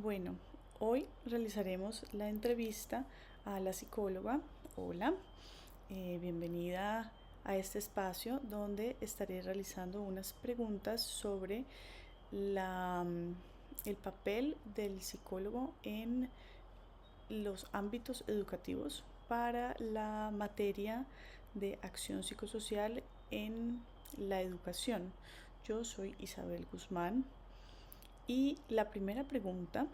Bueno, hoy realizaremos la entrevista a la psicóloga. Hola, bienvenida a este espacio donde estaré realizando unas preguntas sobre el papel del psicólogo en los ámbitos educativos para la materia de acción psicosocial en la educación. Yo soy Isabel Guzmán y la primera pregunta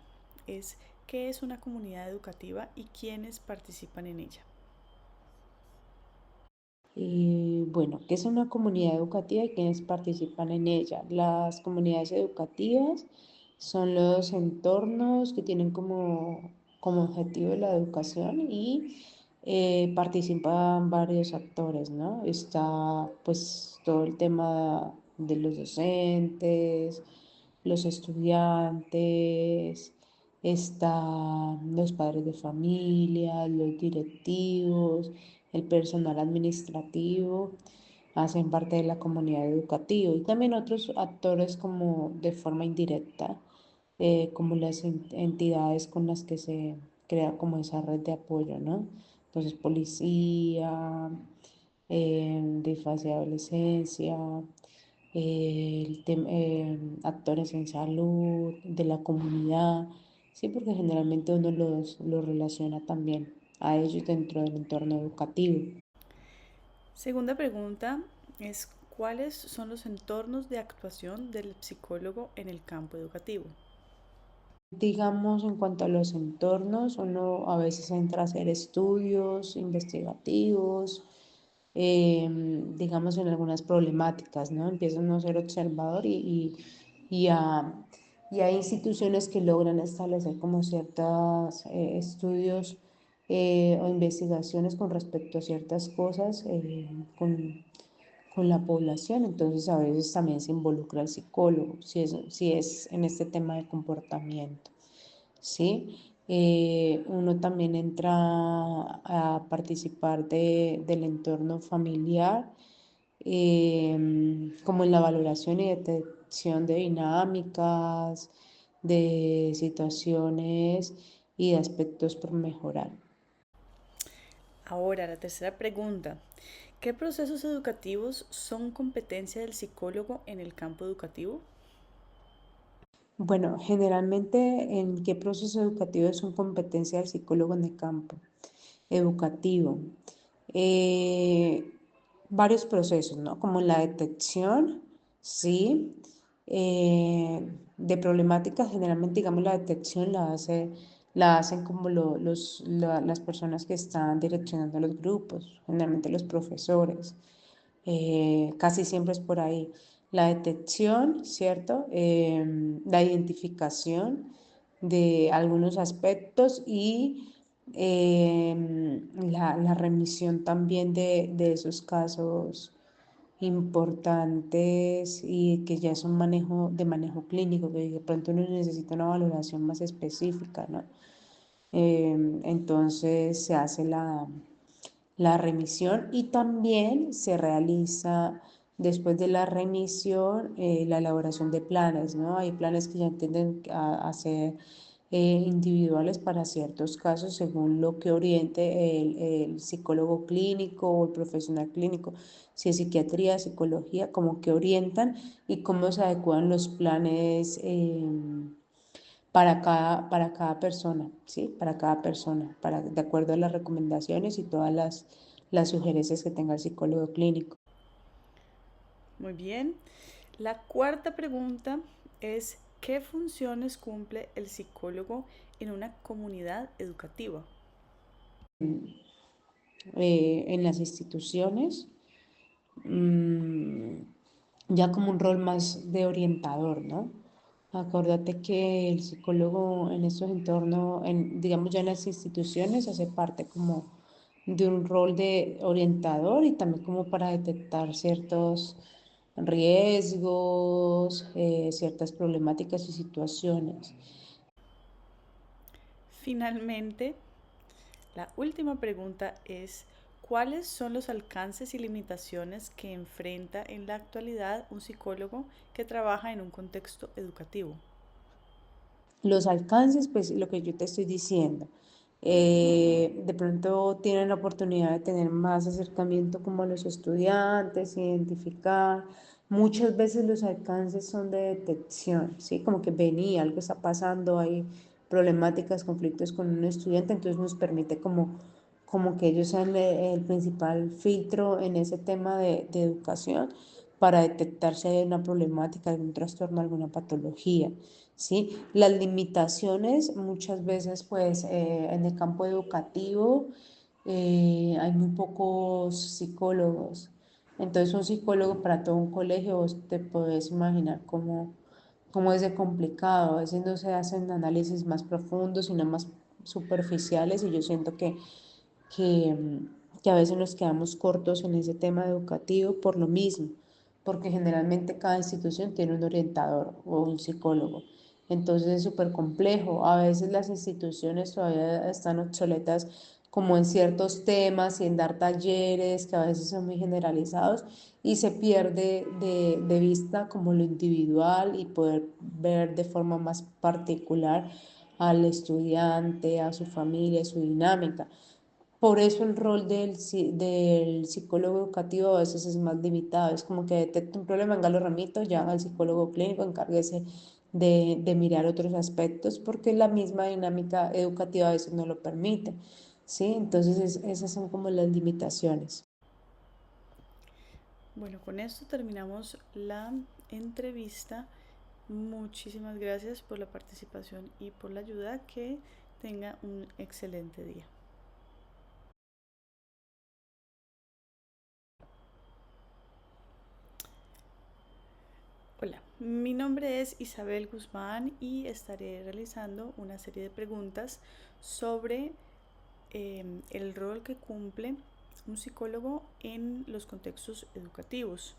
es: ¿qué es una comunidad educativa y quiénes participan en ella? Bueno, ¿qué es una comunidad educativa y quiénes participan en ella? Las comunidades educativas son los entornos que tienen como objetivo la educación y participan varios actores, ¿no? Está pues todo el tema de los docentes, los estudiantes, están los padres de familia, los directivos, el personal administrativo, hacen parte de la comunidad educativa y también otros actores como de forma indirecta, como las entidades con las que se crea como esa red de apoyo, ¿no? Entonces, policía, de fase de adolescencia, actores en salud, de la comunidad, sí, porque generalmente uno los relaciona también a ellos dentro del entorno educativo. Segunda pregunta es: ¿cuáles son los entornos de actuación del psicólogo en el campo educativo? Digamos, en cuanto a los entornos, uno a veces entra a hacer estudios investigativos, digamos, en algunas problemáticas, ¿no? Empieza uno a ser observador y a, y hay instituciones que logran establecer como ciertos estudios o investigaciones con respecto a ciertas cosas con la población, entonces a veces también se involucra el psicólogo, si es en este tema de comportamiento, ¿sí? Uno también entra a participar del entorno familiar, como en la valoración y detección de dinámicas, de situaciones y de aspectos por mejorar. Ahora, la tercera pregunta: ¿qué procesos educativos son competencia del psicólogo en el campo educativo? Bueno, generalmente, ¿en qué proceso educativo es una competencia del psicólogo en el campo educativo? Eh, Varios procesos, ¿no? Como la detección, sí, de problemáticas, generalmente, digamos, la detección la hacen como las personas que están direccionando los grupos, generalmente los profesores, casi siempre es por ahí. La detección, ¿cierto? La identificación de algunos aspectos y la remisión también de esos casos importantes y que ya son de manejo clínico, que de pronto uno necesita una valoración más específica, ¿no? Entonces se hace la remisión y también se realiza después de la remisión la elaboración de planes, ¿no? Hay planes que ya tienden a ser individuales para ciertos casos según lo que oriente el psicólogo clínico o el profesional clínico, si es psiquiatría, psicología, como que orientan y cómo se adecuan los planes para cada persona, ¿sí? Para cada persona, de acuerdo a las recomendaciones y todas las sugerencias que tenga el psicólogo clínico. Muy bien. La cuarta pregunta es: ¿qué funciones cumple el psicólogo en una comunidad educativa? En las instituciones, mm, ya como un rol más de orientador, ¿no? Acuérdate que el psicólogo en estos entornos, digamos ya en las instituciones, hace parte como de un rol de orientador y también como para detectar ciertos riesgos, ciertas problemáticas y situaciones. Finalmente, la última pregunta es: ¿cuáles son los alcances y limitaciones que enfrenta en la actualidad un psicólogo que trabaja en un contexto educativo? Los alcances, pues lo que yo te estoy diciendo. De pronto tienen la oportunidad de tener más acercamiento como a los estudiantes, identificar. Muchas veces los alcances son de detección, ¿sí? Como que venía, algo está pasando, hay problemáticas, conflictos con un estudiante, entonces nos permite como que ellos sean el principal filtro en ese tema de educación para detectar si hay una problemática, algún trastorno, alguna patología. ¿Sí? Las limitaciones muchas veces pues en el campo educativo hay muy pocos psicólogos. Entonces un psicólogo para todo un colegio vos te podés imaginar cómo es de complicado. A veces no se hacen análisis más profundos, sino más superficiales y yo siento que, que a veces nos quedamos cortos en ese tema educativo por lo mismo, porque generalmente cada institución tiene un orientador o un psicólogo. Entonces es súper complejo. A veces las instituciones todavía están obsoletas como en ciertos temas y en dar talleres que a veces son muy generalizados y se pierde de vista como lo individual y poder ver de forma más particular al estudiante, a su familia, a su dinámica. Por eso el rol del psicólogo educativo a veces es más limitado. Es como que detecta un problema, venga, lo remito ya al psicólogo clínico, encárguese de mirar otros aspectos, porque la misma dinámica educativa a veces no lo permite. ¿Sí? Entonces esas son como las limitaciones. Bueno, con esto terminamos la entrevista. Muchísimas gracias por la participación y por la ayuda. Que tenga un excelente día. Hola, mi nombre es Isabel Guzmán y estaré realizando una serie de preguntas sobre el rol que cumple un psicólogo en los contextos educativos.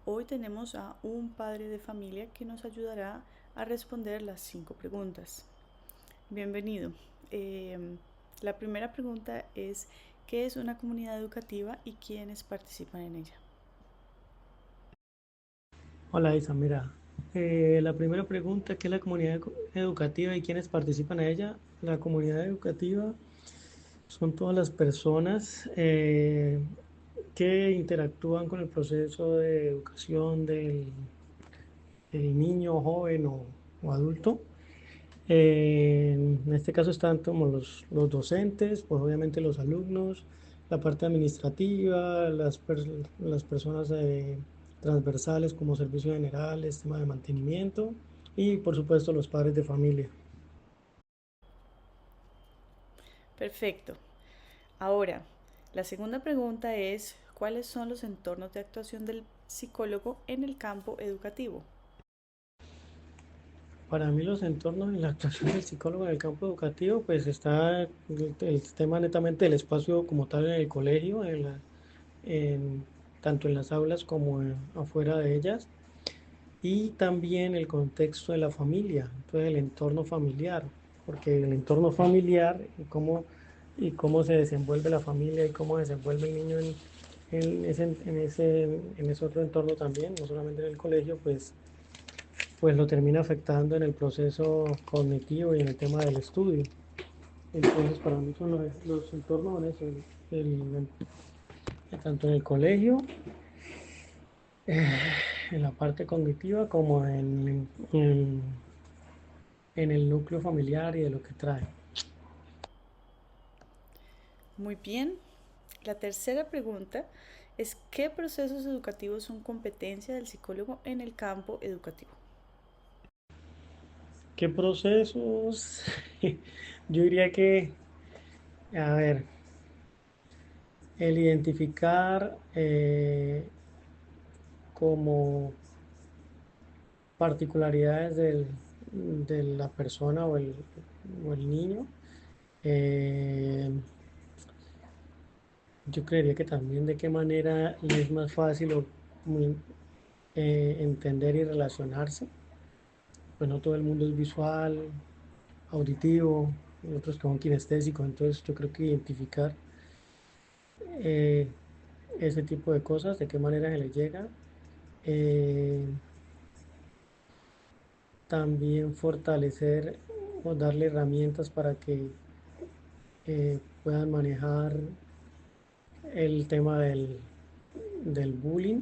Hoy tenemos a un padre de familia que nos ayudará a responder las 5 preguntas. Bienvenido. La primera pregunta es: ¿qué es una comunidad educativa y quiénes participan en ella? Hola Isa, mira, la primera pregunta, ¿qué es la comunidad educativa y quiénes participan en ella? La comunidad educativa son todas las personas que interactúan con el proceso de educación del niño, joven o adulto. En este caso están como los docentes, pues obviamente los alumnos, la parte administrativa, las personas transversales como servicios generales, tema de mantenimiento y por supuesto los padres de familia. Perfecto. Ahora, la segunda pregunta es: ¿cuáles son los entornos de actuación del psicólogo en el campo educativo? Para mí los entornos y la actuación del psicólogo en el campo educativo, pues está el tema netamente del espacio como tal en el colegio, en- tanto en las aulas como afuera de ellas y también el contexto de la familia, entonces el entorno familiar, porque el entorno familiar y cómo se desenvuelve la familia y cómo se desenvuelve el niño en ese otro entorno también, no solamente en el colegio, pues lo termina afectando en el proceso cognitivo y en el tema del estudio. Entonces para mí son los entornos son eso, tanto en el colegio, en la parte cognitiva como en el núcleo familiar y de lo que trae. Muy bien. La tercera pregunta es: ¿qué procesos educativos son competencia del psicólogo en el campo educativo? ¿Qué procesos? Yo diría que, a ver, el identificar como particularidades de la persona o el niño. eh, yo creería que también de qué manera le es más fácil muy, entender y relacionarse. Pues no todo el mundo es visual, auditivo, y otros que son kinestésicos, entonces yo creo que identificar eh, ese tipo de cosas, de qué manera se les llega. Eh, también fortalecer o darle herramientas para que puedan manejar el tema del bullying,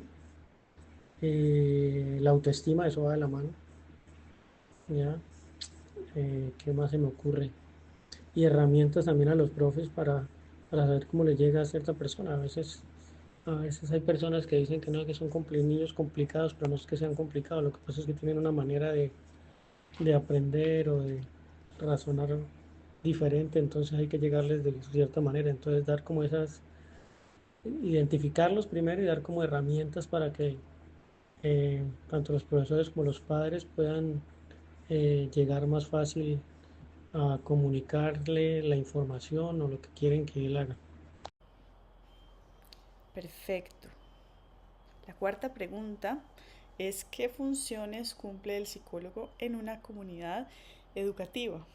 la autoestima, eso va de la mano, ¿ya? ¿Qué más se me ocurre? Y herramientas también a los profes para saber cómo le llega a cierta persona. A veces hay personas que dicen que no, que son niños complicados, pero no es que sean complicados, lo que pasa es que tienen una manera de aprender o de razonar diferente, entonces hay que llegarles de cierta manera, entonces dar como esas, identificarlos primero y dar como herramientas para que tanto los profesores como los padres puedan llegar más fácil a comunicarle la información o lo que quieren que él haga. Perfecto. La cuarta pregunta es ¿qué funciones cumple el psicólogo en una comunidad educativa?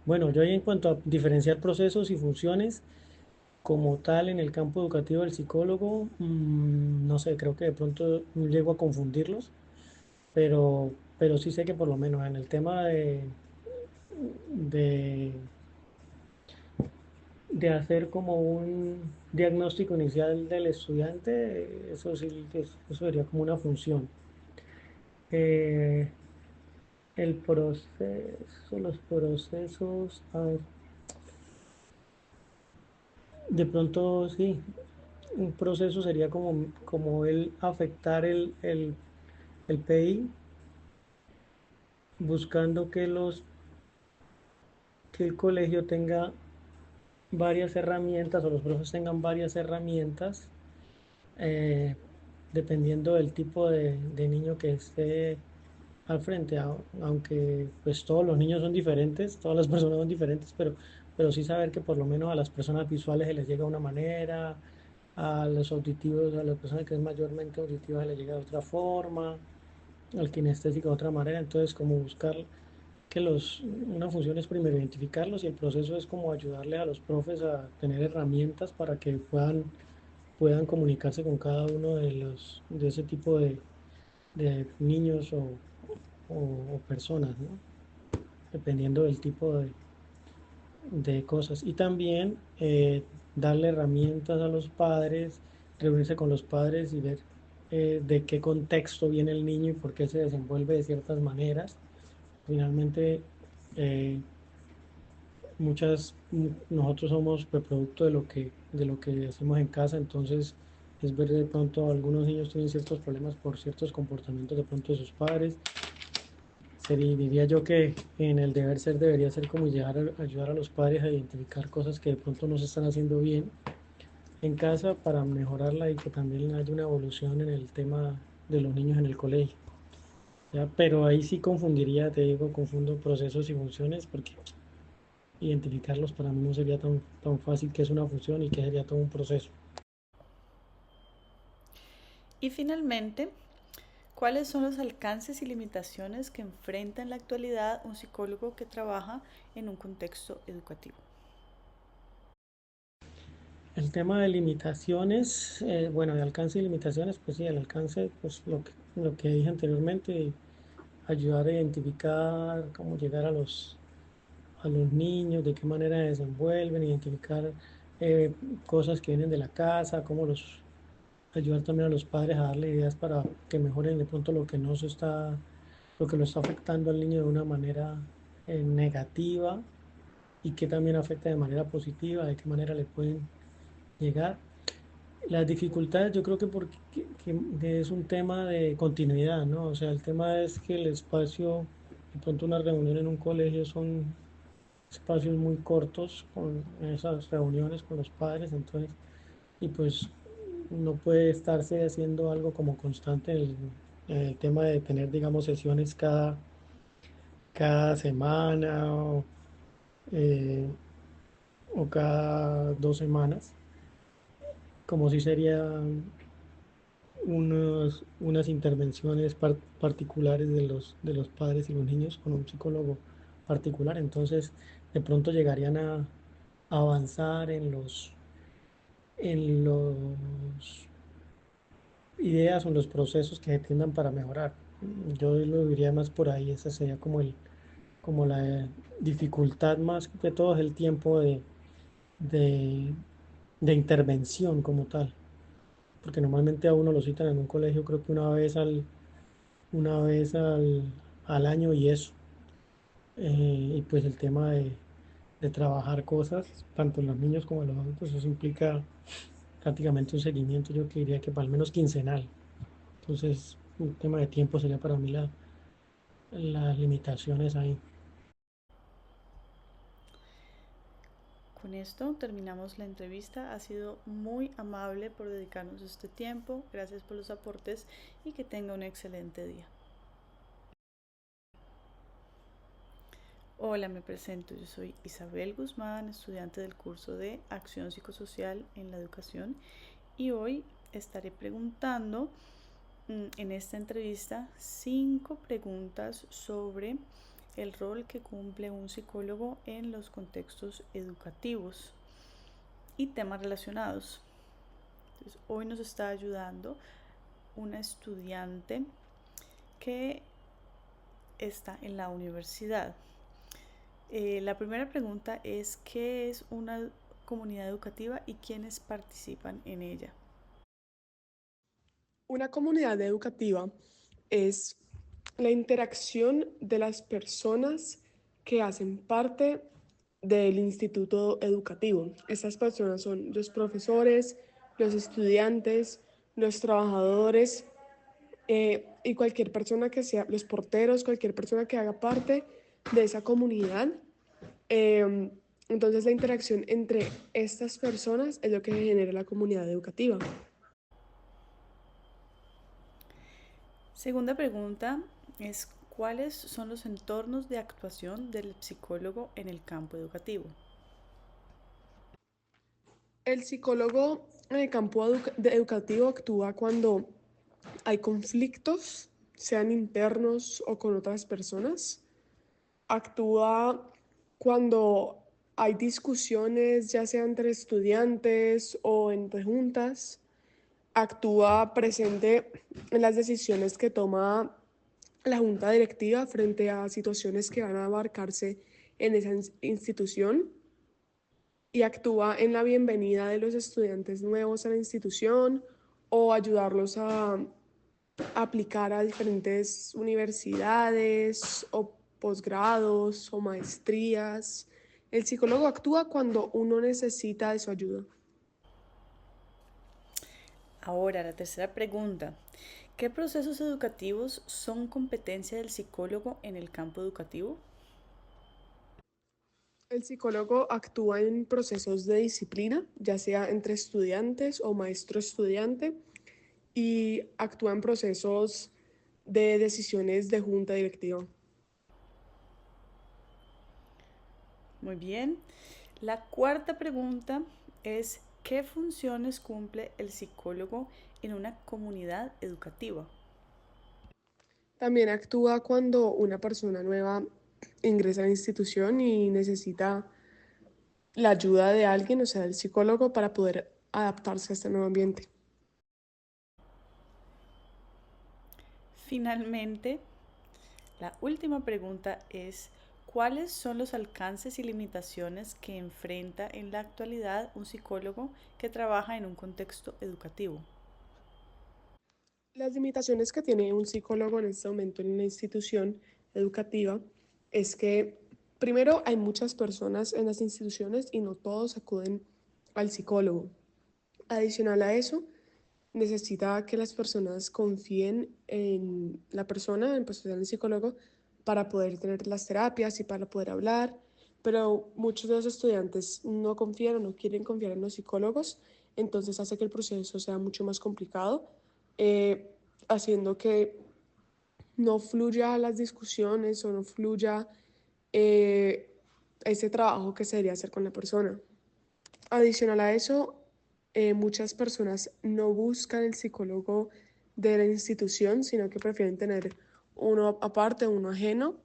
Bueno, yo ahí en cuanto a diferenciar procesos y funciones, como tal en el campo educativo del psicólogo, no sé, creo que de pronto llego a confundirlos, pero sí sé que por lo menos en el tema de, de hacer como un diagnóstico inicial del estudiante, eso sí, eso sería como una función. Eh, el proceso, los procesos, a ver, de pronto sí, un proceso sería como el afectar el PI, buscando que el colegio tenga varias herramientas o los profes tengan varias herramientas, eh, dependiendo del tipo de niño que esté al frente, aunque pues todos los niños son diferentes, todas las personas son diferentes, pero sí saber que por lo menos a las personas visuales se les llega de una manera, a los auditivos, a las personas que es mayormente auditiva se les llega de otra forma, al kinestésico de otra manera, entonces como buscar una función es primero identificarlos y el proceso es como ayudarle a los profes a tener herramientas para que puedan comunicarse con cada uno de ese tipo de niños o personas, ¿no? Dependiendo del tipo de cosas. Y también darle herramientas a los padres, reunirse con los padres y ver de qué contexto viene el niño y por qué se desenvuelve de ciertas maneras. Finalmente, eh, nosotros somos pues, producto de lo que hacemos en casa, entonces es ver de pronto algunos niños tienen ciertos problemas por ciertos comportamientos de pronto de sus padres. Diría yo que en el deber ser debería ser como ayudar a los padres a identificar cosas que de pronto no se están haciendo bien en casa para mejorarla y que también haya una evolución en el tema de los niños en el colegio. ¿Ya? Pero ahí sí confundiría, te digo, confundo procesos y funciones porque identificarlos para mí no sería tan fácil que es una función y que sería todo un proceso. Y finalmente, ¿cuáles son los alcances y limitaciones que enfrenta en la actualidad un psicólogo que trabaja en un contexto educativo? El tema de limitaciones, bueno, de alcance y limitaciones, pues sí, el alcance, pues lo que dije anteriormente, ayudar a identificar cómo llegar a los niños, de qué manera se desenvuelven, identificar eh, cosas que vienen de la casa, ayudar también a los padres a darle ideas para que mejoren de pronto lo que lo está afectando al niño de una manera negativa y que también afecta de manera positiva, de qué manera le pueden llegar. Las dificultades yo creo que porque que es un tema de continuidad, ¿no? O sea, el tema es que el espacio, de pronto una reunión en un colegio son espacios muy cortos con esas reuniones con los padres, entonces, y pues no puede estarse haciendo algo como constante en el tema de tener, digamos, sesiones cada semana eh, o cada 2 semanas, como si serían unas intervenciones particulares de los padres y los niños con un psicólogo particular, entonces de pronto llegarían a avanzar en los ideas o en los procesos que se tiendan para mejorar. Yo lo diría más por ahí, ese sería como como la dificultad más que todo es el tiempo de, de intervención como tal, porque normalmente a uno lo citan en un colegio creo que una vez al año y eso. Y pues el tema de trabajar cosas, tanto en los niños como en los adultos, eso implica prácticamente un seguimiento, yo que diría que para al menos quincenal. Entonces, un tema de tiempo sería para mí las limitaciones ahí. Con esto terminamos la entrevista. Ha sido muy amable por dedicarnos este tiempo. Gracias por los aportes y que tenga un excelente día. Hola, me presento. Yo soy Isabel Guzmán, estudiante del curso de Acción Psicosocial en la Educación, y hoy estaré preguntando en esta entrevista 5 preguntas sobre el rol que cumple un psicólogo en los contextos educativos y temas relacionados. Entonces, hoy nos está ayudando una estudiante que está en la universidad. La primera pregunta es: ¿qué es una comunidad educativa y quiénes participan en ella? Una comunidad educativa es la interacción de las personas que hacen parte del instituto educativo. Estas personas son los profesores, los estudiantes, los trabajadores y cualquier persona que sea, los porteros, cualquier persona que haga parte de esa comunidad. Eh, entonces la interacción entre estas personas es lo que genera la comunidad educativa. Segunda pregunta es: ¿cuáles son los entornos de actuación del psicólogo en el campo educativo? El psicólogo en el campo educativo actúa cuando hay conflictos, sean internos o con otras personas. Actúa cuando hay discusiones, ya sea entre estudiantes o entre juntas. Actúa presente en las decisiones que toma la junta directiva frente a situaciones que van a abarcarse en esa institución, y actúa en la bienvenida de los estudiantes nuevos a la institución o ayudarlos a aplicar a diferentes universidades o posgrados o maestrías. El psicólogo actúa cuando uno necesita de su ayuda. Ahora, la tercera pregunta: ¿qué procesos educativos son competencia del psicólogo en el campo educativo? El psicólogo actúa en procesos de disciplina, ya sea entre estudiantes o maestro-estudiante, y actúa en procesos de decisiones de junta directiva. Muy bien. La cuarta pregunta es: ¿qué funciones cumple el psicólogo en una comunidad educativa? También actúa cuando una persona nueva ingresa a la institución y necesita la ayuda de alguien, o sea, del psicólogo, para poder adaptarse a este nuevo ambiente. Finalmente, la última pregunta es: ¿cuáles son los alcances y limitaciones que enfrenta en la actualidad un psicólogo que trabaja en un contexto educativo? Las limitaciones que tiene un psicólogo en este momento en una institución educativa es que, primero, hay muchas personas en las instituciones y no todos acuden al psicólogo. Adicional a eso, necesita que las personas confíen en la persona, en el psicólogo, para poder tener las terapias y para poder hablar, pero muchos de los estudiantes no confían o no quieren confiar en los psicólogos, entonces hace que el proceso sea mucho más complicado, eh, haciendo que no fluya las discusiones o no fluya eh, ese trabajo que se debería hacer con la persona. Adicional a eso, muchas personas no buscan el psicólogo de la institución, sino que prefieren tener uno aparte, uno ajeno,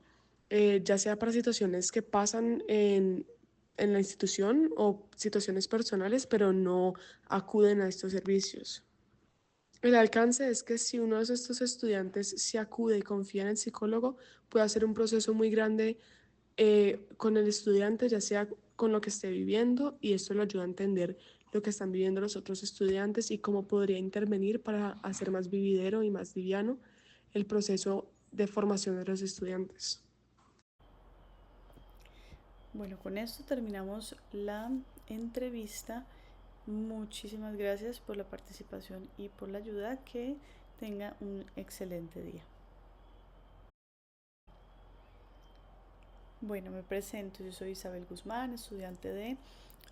ya sea para situaciones que pasan en la institución o situaciones personales, pero no acuden a estos servicios. El alcance es que si uno de estos estudiantes se acude y confía en el psicólogo, puede hacer un proceso muy grande con el estudiante, ya sea con lo que esté viviendo, y esto lo ayuda a entender lo que están viviendo los otros estudiantes y cómo podría intervenir para hacer más vividero y más liviano el proceso de formación de los estudiantes. Bueno, con esto terminamos la entrevista. Muchísimas gracias por la participación y por la ayuda. Que tenga un excelente día. Bueno, me presento. Yo soy Isabel Guzmán, estudiante de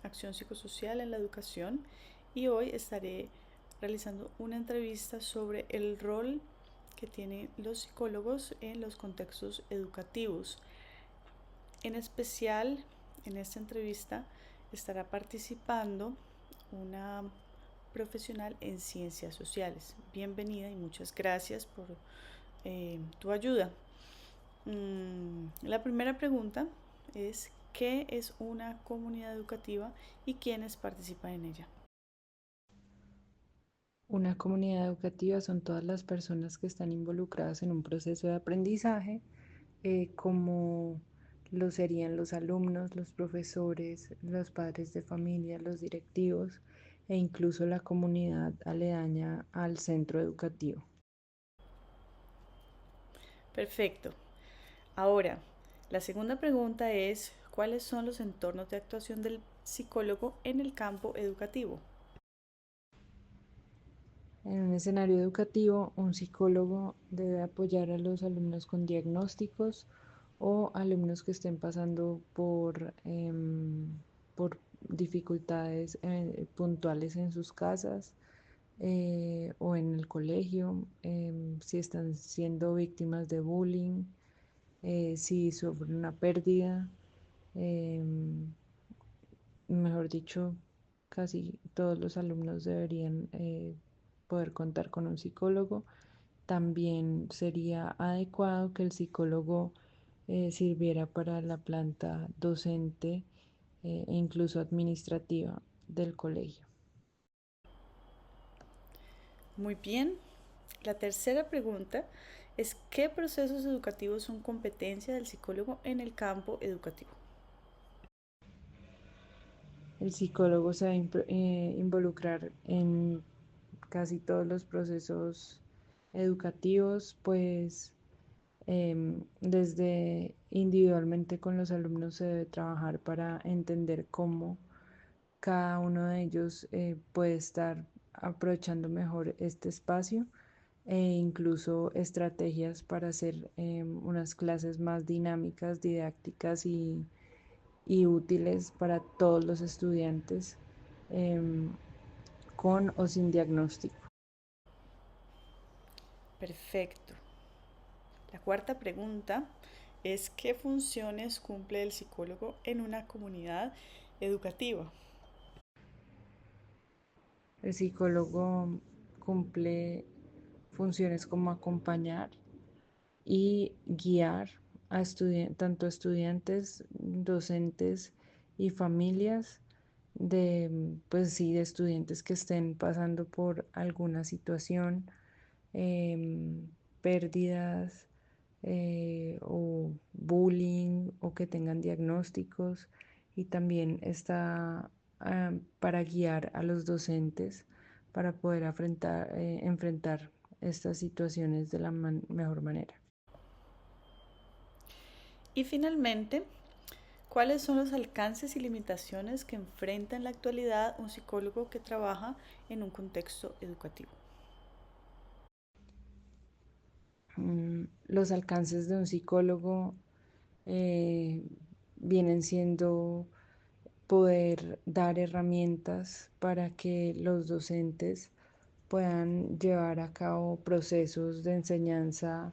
Acción Psicosocial en la Educación, y hoy estaré realizando una entrevista sobre el rol que tienen los psicólogos en los contextos educativos. En especial, en esta entrevista estará participando una profesional en ciencias sociales. Bienvenida y muchas gracias por tu ayuda. La primera pregunta es: ¿qué es una comunidad educativa y quiénes participan en ella? Una comunidad educativa son todas las personas que están involucradas en un proceso de aprendizaje, como lo serían los alumnos, los profesores, los padres de familia, los directivos e incluso la comunidad aledaña al centro educativo. Perfecto. Ahora, la segunda pregunta es: ¿cuáles son los entornos de actuación del psicólogo en el campo educativo? En un escenario educativo, un psicólogo debe apoyar a los alumnos con diagnósticos o alumnos que estén pasando por dificultades puntuales en sus casas o en el colegio, si están siendo víctimas de bullying, si sufren una pérdida. em, Mejor dicho, casi todos los alumnos deberían poder contar con un psicólogo. También sería adecuado que el psicólogo sirviera para la planta docente e incluso administrativa del colegio. Muy bien. La tercera pregunta es: ¿qué procesos educativos son competencia del psicólogo en el campo educativo? El psicólogo se va a involucrar en casi todos los procesos educativos, pues desde individualmente con los alumnos se debe trabajar para entender cómo cada uno de ellos puede estar aprovechando mejor este espacio e incluso estrategias para hacer unas clases más dinámicas, didácticas y útiles para todos los estudiantes, em, con o sin diagnóstico. Perfecto. La cuarta pregunta es: ¿qué funciones cumple el psicólogo en una comunidad educativa? El psicólogo cumple funciones como acompañar y guiar a tanto estudiantes, docentes y familias pues sí, de estudiantes que estén pasando por alguna situación, pérdidas o bullying o que tengan diagnósticos, y también está para guiar a los docentes para poder enfrentar estas situaciones de la mejor manera. Y finalmente, ¿cuáles son los alcances y limitaciones que enfrenta en la actualidad un psicólogo que trabaja en un contexto educativo? Los alcances de un psicólogo eh, vienen siendo poder dar herramientas para que los docentes puedan llevar a cabo procesos de enseñanza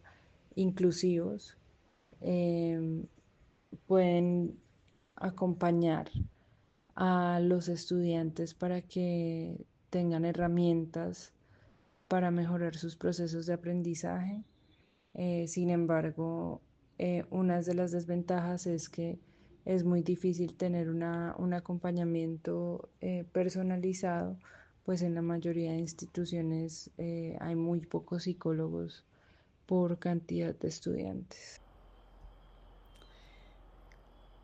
inclusivos, em, pueden acompañar a los estudiantes para que tengan herramientas para mejorar sus procesos de aprendizaje. Sin embargo, una de las desventajas es que es muy difícil tener un acompañamiento personalizado, pues en la mayoría de instituciones hay muy pocos psicólogos por cantidad de estudiantes.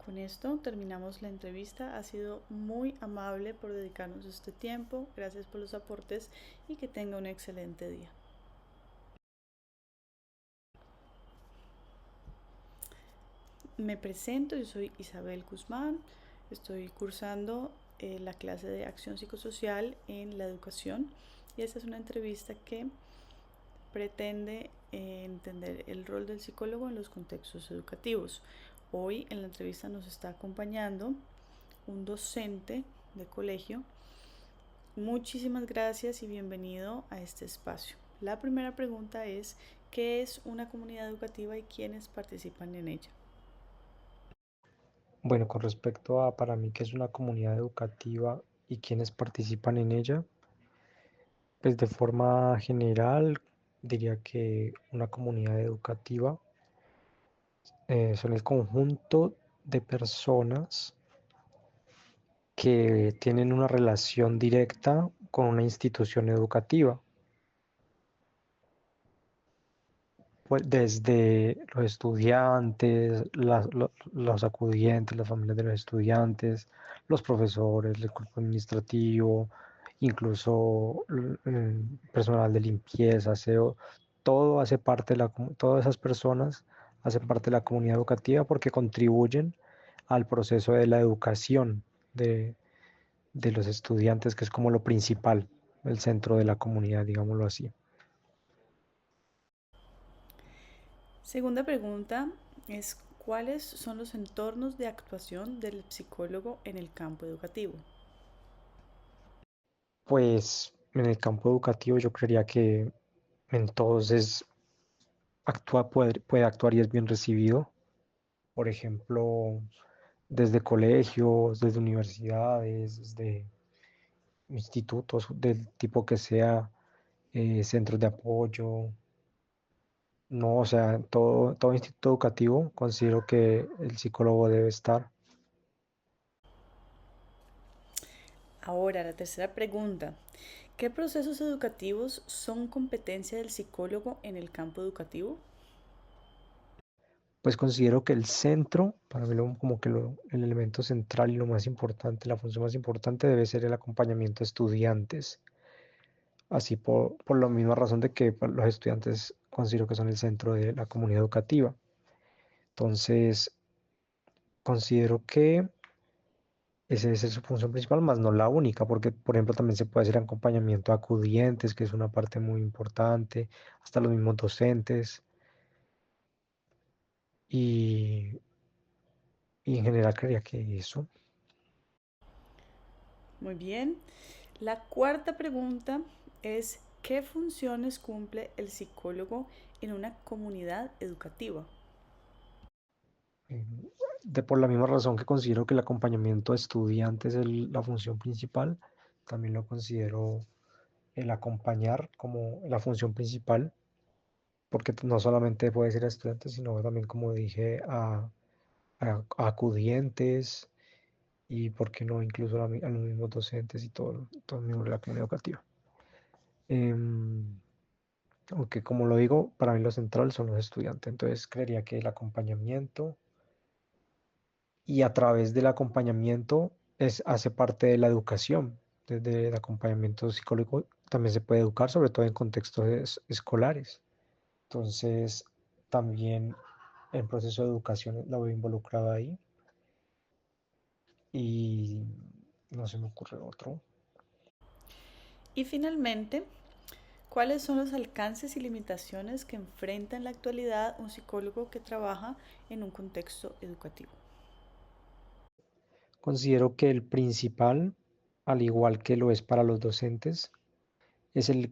Con esto terminamos la entrevista. Ha sido muy amable por dedicarnos este tiempo. Gracias por los aportes y que tenga un excelente día. Me presento, yo soy Isabel Guzmán. Estoy cursando la clase de acción psicosocial en la educación y esta es una entrevista que pretende entender el rol del psicólogo en los contextos educativos. Hoy en la entrevista nos está acompañando un docente de colegio. Muchísimas gracias y bienvenido a este espacio. La primera pregunta es, ¿qué es una comunidad educativa y quiénes participan en ella? Bueno, con respecto a para mí qué es una comunidad educativa y quiénes participan en ella, pues de forma general diría que una comunidad educativa son el conjunto de personas que tienen una relación directa con una institución educativa. Pues desde los estudiantes, los acudientes, las familias de los estudiantes, los profesores, el cuerpo administrativo, incluso personal de limpieza, aseo, todo hace parte de todas esas personas hacen parte de la comunidad educativa porque contribuyen al proceso de la educación de los estudiantes, que es como lo principal, el centro de la comunidad, digámoslo así. Segunda pregunta es, ¿cuáles son los entornos de actuación del psicólogo en el campo educativo? Pues en el campo educativo yo creería que entonces puede actuar y es bien recibido. Por ejemplo, desde colegios, desde universidades, desde institutos del tipo que sea, centros de apoyo. No, o sea, en todo instituto educativo considero que el psicólogo debe estar. Ahora, la tercera pregunta. ¿Qué procesos educativos son competencia del psicólogo en el campo educativo? Pues considero que el centro, para mí como que el elemento central y lo más importante, la función más importante debe ser el acompañamiento a estudiantes. Así por la misma razón de que pues, los estudiantes considero que son el centro de la comunidad educativa. Entonces, considero que esa es su función principal, más no la única, porque por ejemplo también se puede hacer acompañamiento a acudientes, que es una parte muy importante, hasta los mismos docentes. Y, y en general creía que eso. Muy bien. La cuarta pregunta es, ¿qué funciones cumple el psicólogo en una comunidad educativa? eh, por la misma razón que considero que el acompañamiento a estudiantes es la función principal, también lo considero el acompañar como la función principal, porque no solamente puede ser a estudiantes, sino también, como dije, a acudientes y, ¿por qué no?, incluso a los mismos docentes y todo el miembro de la comunidad educativa. Aunque, como lo digo, para mí lo central son los estudiantes, entonces creería que el acompañamiento y a través del acompañamiento hace parte de la educación. Desde el acompañamiento psicológico también se puede educar, sobre todo en contextos escolares. Entonces, también el proceso de educación lo veo involucrado ahí. Y no se me ocurre otro. Y finalmente, ¿cuáles son los alcances y limitaciones que enfrenta en la actualidad un psicólogo que trabaja en un contexto educativo? Considero que el principal, al igual que lo es para los docentes, es el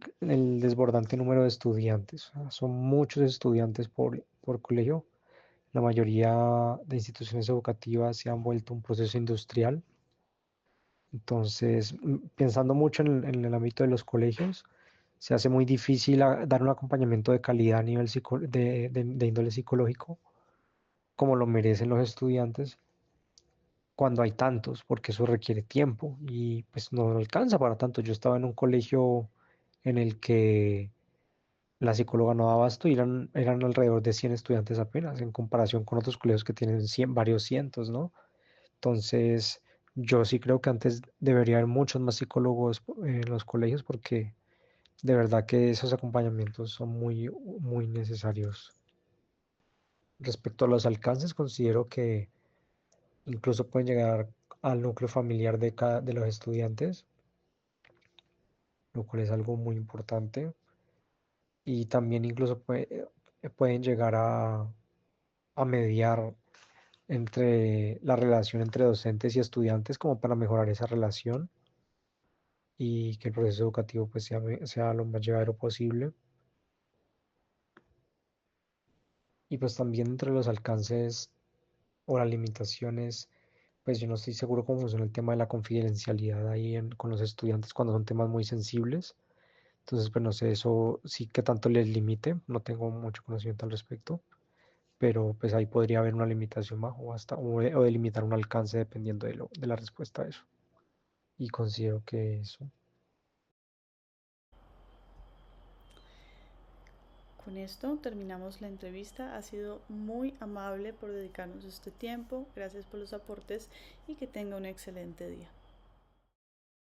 desbordante número de estudiantes. O sea, son muchos estudiantes por colegio. La mayoría de instituciones educativas se han vuelto un proceso industrial. Entonces, pensando mucho en el ámbito de los colegios, se hace muy difícil dar un acompañamiento de calidad a nivel de índole psicológico, como lo merecen los estudiantes, cuando hay tantos, porque eso requiere tiempo y pues no alcanza para tanto. Yo estaba en un colegio en el que la psicóloga no daba abasto y eran alrededor de 100 estudiantes apenas, en comparación con otros colegios que tienen varios cientos, ¿no? Entonces, yo sí creo que antes debería haber muchos más psicólogos en los colegios porque de verdad que esos acompañamientos son muy necesarios. Respecto a los alcances, considero que incluso pueden llegar al núcleo familiar de los estudiantes, lo cual es algo muy importante. Y también incluso pueden llegar a mediar entre la relación entre docentes y estudiantes como para mejorar esa relación y que el proceso educativo pues sea lo más llevadero posible. Y pues también entre los alcances o las limitaciones, pues yo no estoy seguro cómo funciona el tema de la confidencialidad ahí con los estudiantes cuando son temas muy sensibles. Entonces, pues no sé, eso sí que tanto les limite, no tengo mucho conocimiento al respecto, pero pues ahí podría haber una limitación bajo o de limitar un alcance dependiendo de la respuesta a eso. Y considero que eso. Con esto terminamos la entrevista. Ha sido muy amable por dedicarnos este tiempo. Gracias por los aportes y que tenga un excelente día.